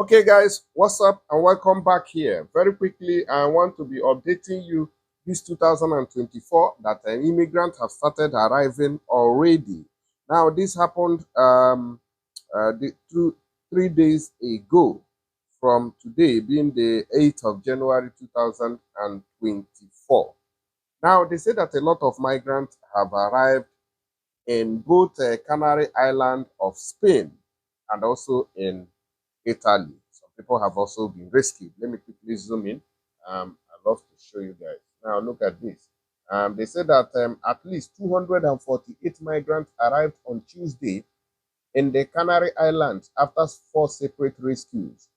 Okay, guys, what's up and welcome back here. Very quickly, I want to be updating you this 2024 that immigrants have started arriving already. Now, this happened the 3 days ago from today being the 8th of January 2024. Now, they say that a lot of migrants have arrived in both Canary Island of Spain and also in Italy. Some people have also been rescued. Let me quickly zoom in. I'd love to show you guys. Now look at this. They said that at least 248 migrants arrived on Tuesday in the Canary Islands after four separate rescues.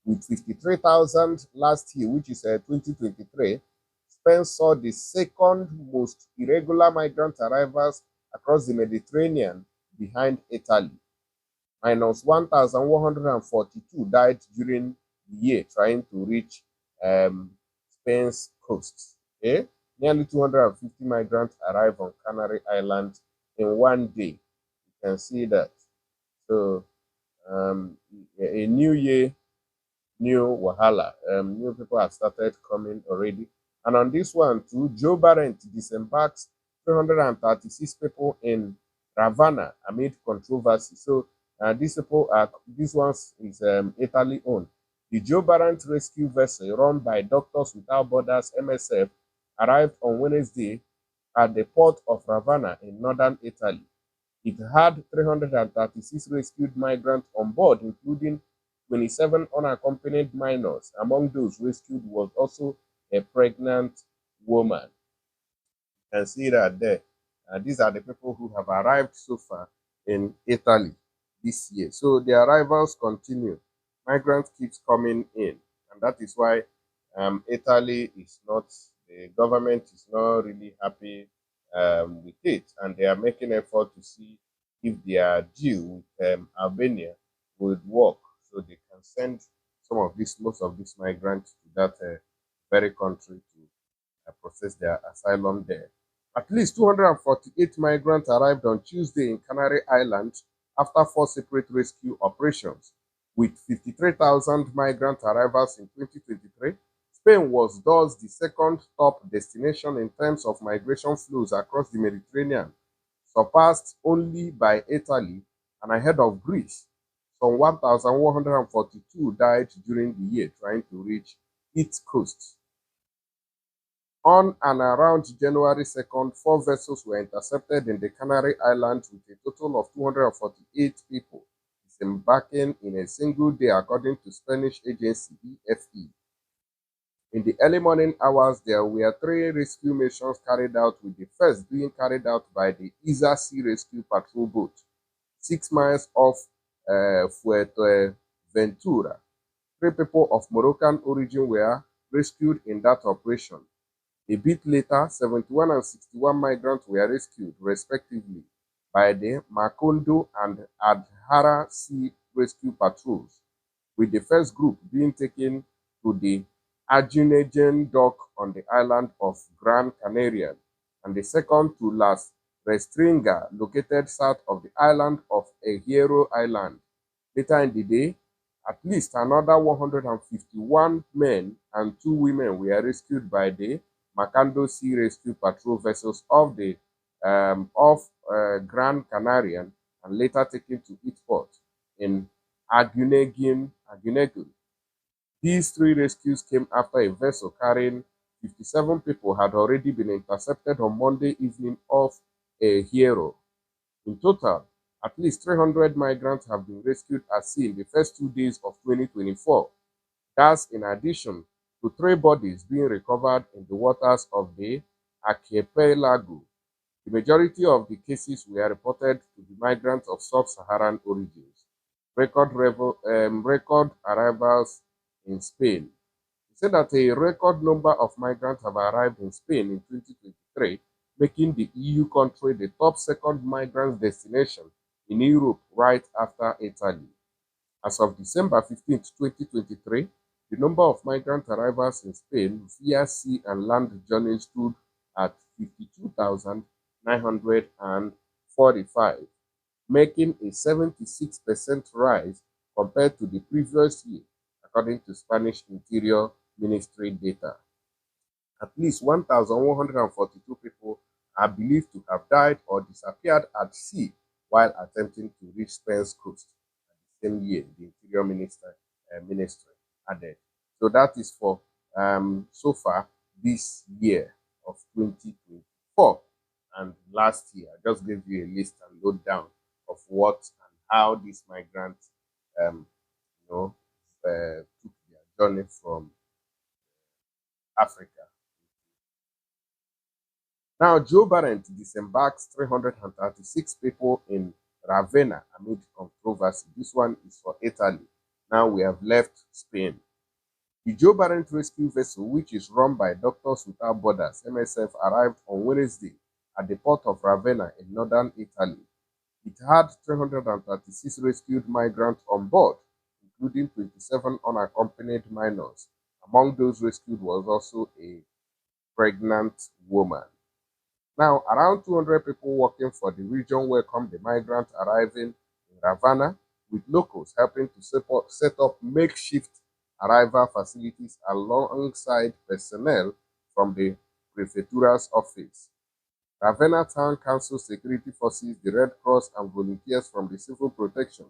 With 53,000 last year, which is 2023, Spain saw the second most irregular migrant arrivals across the Mediterranean behind Italy. Minus 1,142 died during the year trying to reach Spain's coast. Okay? Nearly 250 migrants arrived on Canary Islands in one day. You can see that. So, a new year, new wahala. New people have started coming already. And on this one too, Joe Barrett disembarks 336 people in Ravenna amid controversy. So this one is Italy owned. The Joe Barrett rescue vessel run by Doctors Without Borders (MSF) arrived on Wednesday at the port of Ravenna in northern Italy. It had 336 rescued migrants on board, including 27 unaccompanied minors. Among those rescued was also a pregnant woman. You can see that there. These are the people who have arrived so far in Italy this year. So the arrivals continue. Migrants keeps coming in, and that is why Italy is not, the government is not really happy with it, and they are making effort to see if their deal with Albania would work, so they can send most of these migrants to that very country to process their asylum there. At least 248 migrants arrived on Tuesday in Canary Islands after four separate rescue operations. With 53,000 migrant arrivals in 2023, Spain was thus the second top destination in terms of migration flows across the Mediterranean, surpassed only by Italy and ahead of Greece. Some 1,142 died during the year trying to reach its coast. On and around January 2nd, four vessels were intercepted in the Canary Islands with a total of 248 people disembarking in a single day, according to Spanish agency EFE. In the early morning hours, there were three rescue missions carried out, with the first being carried out by the ISA Sea Rescue Patrol boat, 6 miles off Fuerteventura. Three people of Moroccan origin were rescued in that operation. A bit later, 71 and 61 migrants were rescued, respectively, by the Macondo and Adhara Sea Rescue Patrols, with the first group being taken to the Aguinegen dock on the island of Gran Canaria, and the second to Las Restringas, located south of the island of El Hierro Island. Later in the day, at least another 151 men and 2 women were rescued by the Macondo Sea Rescue Patrol vessels off Gran Canarian and later taken to its port in Aguinegen. These three rescues came after a vessel carrying 57 people had already been intercepted on Monday evening off El Hierro. In total, at least 300 migrants have been rescued at sea in the first 2 days of 2024. That's in addition to 3 bodies being recovered in the waters of the archipelago. The majority of the cases were reported to be migrants of sub-Saharan origins. Record arrivals in Spain. He said that a record number of migrants have arrived in Spain in 2023, making the EU country the top second migrant destination in Europe right after Italy. As of December 15, 2023, the number of migrant arrivals in Spain via sea and land journeys stood at 52,945, making a 76% rise compared to the previous year. according to Spanish Interior Ministry data. At least 1,142 people are believed to have died or disappeared at sea while attempting to reach Spain's coast at the same year, the Interior Ministry added. So that is for so far this year of 2024. And last year, I just gave you a list and lowdown of what and how these migrants, took their journey from Africa. Now, Joe Biden disembarks 336 people in Ravenna amid controversy. This one is for Italy. Now we have left Spain. The Joe Biden rescue vessel, which is run by Doctors Without Borders (MSF), arrived on Wednesday at the port of Ravenna in northern Italy. It had 336 rescued migrants on board, including 27 unaccompanied minors. Among those rescued was also a pregnant woman. Now, around 200 people working for the region welcomed the migrants arriving in Ravenna, with locals helping to set up makeshift arrival facilities alongside personnel from the prefectura's office. Ravenna Town Council security forces, the Red Cross, and volunteers from the civil protection,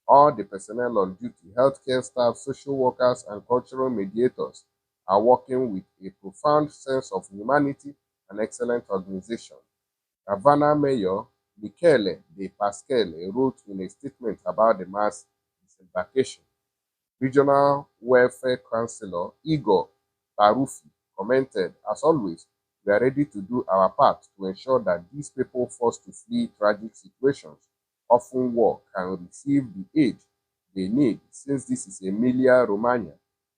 all the personnel on duty, healthcare staff, social workers, and cultural mediators are working with a profound sense of humanity and excellent organization. Ravenna Mayor Michele De Pasquale wrote in a statement about the mass disembarkation. Regional Welfare Councillor Igor Baruffi commented, "As always, we are ready to do our part to ensure that these people forced to flee tragic situations, often war, can receive the aid they need, since this is Emilia-Romagna,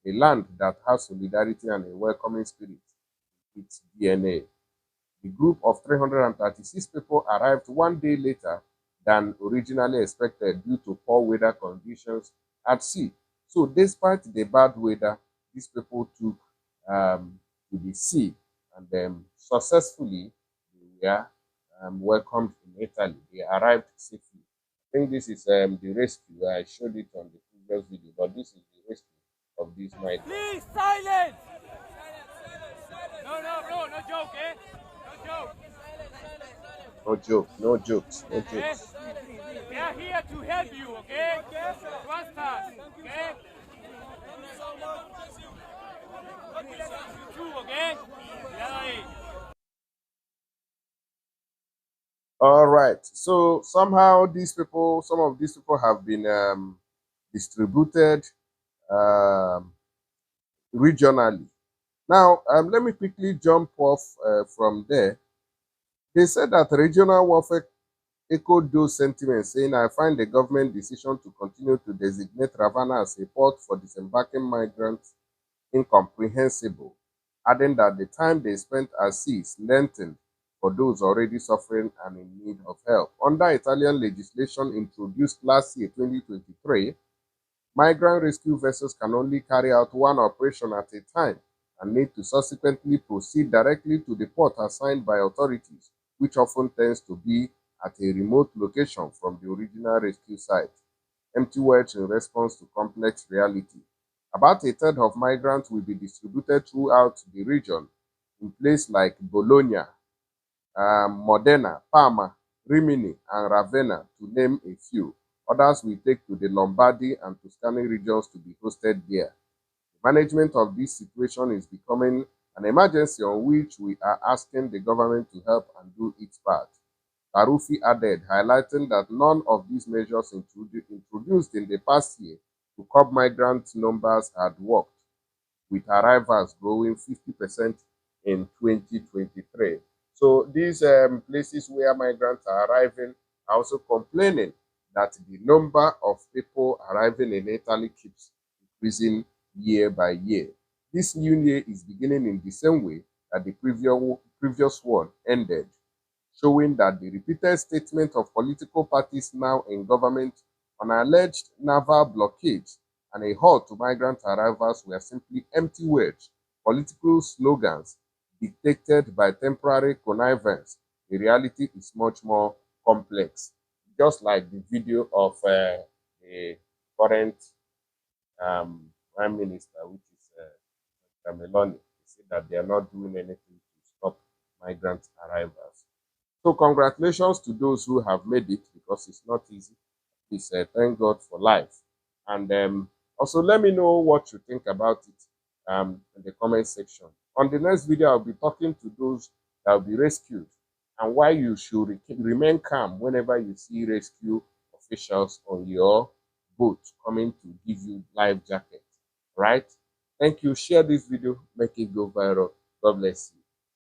a land that has solidarity and a welcoming spirit in its DNA." The group of 336 people arrived one day later than originally expected due to poor weather conditions at sea. So despite the bad weather, these people took to the sea and successfully they were welcomed in Italy. They arrived safely. I think this is the rescue. I showed it on the previous video, but this is the rescue of these migrants. Please, silence! No, no joke, eh? No joke. No joke, no jokes, no jokes. We are here to help you, okay? Trust us, okay? You too, okay? All right. So somehow some of these people have been distributed regionally. Now, let me quickly jump off from there. They said that regional warfare echoed those sentiments, saying, "I find the government decision to continue to designate Ravenna as a port for disembarking migrants incomprehensible," adding that the time they spent at sea is lengthened for those already suffering and in need of help. Under Italian legislation introduced last year, 2023, migrant rescue vessels can only carry out one operation at a time and need to subsequently proceed directly to the port assigned by authorities, which often tends to be at a remote location from the original rescue site. Empty words in response to complex reality. About a third of migrants will be distributed throughout the region in places like Bologna, Modena, Parma, Rimini, and Ravenna, to name a few. Others will take to the Lombardy and Tuscany regions to be hosted there. The management of this situation is becoming an emergency on which we are asking the government to help and do its part. Baruffi added, highlighting that none of these measures introduced in the past year to curb migrant numbers had worked, with arrivals growing 50% in 2023. So these places where migrants are arriving are also complaining that the number of people arriving in Italy keeps increasing year by year. This new year is beginning in the same way that the previous one ended, showing that the repeated statement of political parties now in government on alleged naval blockades and a halt to migrant arrivals were simply empty words, political slogans dictated by temporary connivance. The reality is much more complex. Just like the video of the current Prime Minister, which is Meloni. They say that they are not doing anything to stop migrant arrivals. So congratulations to those who have made it, because it's not easy. Please thank God for life. And also let me know what you think about it in the comment section. On the next video, I'll be talking to those that will be rescued and why you should remain calm whenever you see rescue officials on your boat coming to give you life jacket. Right? Thank you. Share this video. Make it go viral. God bless you.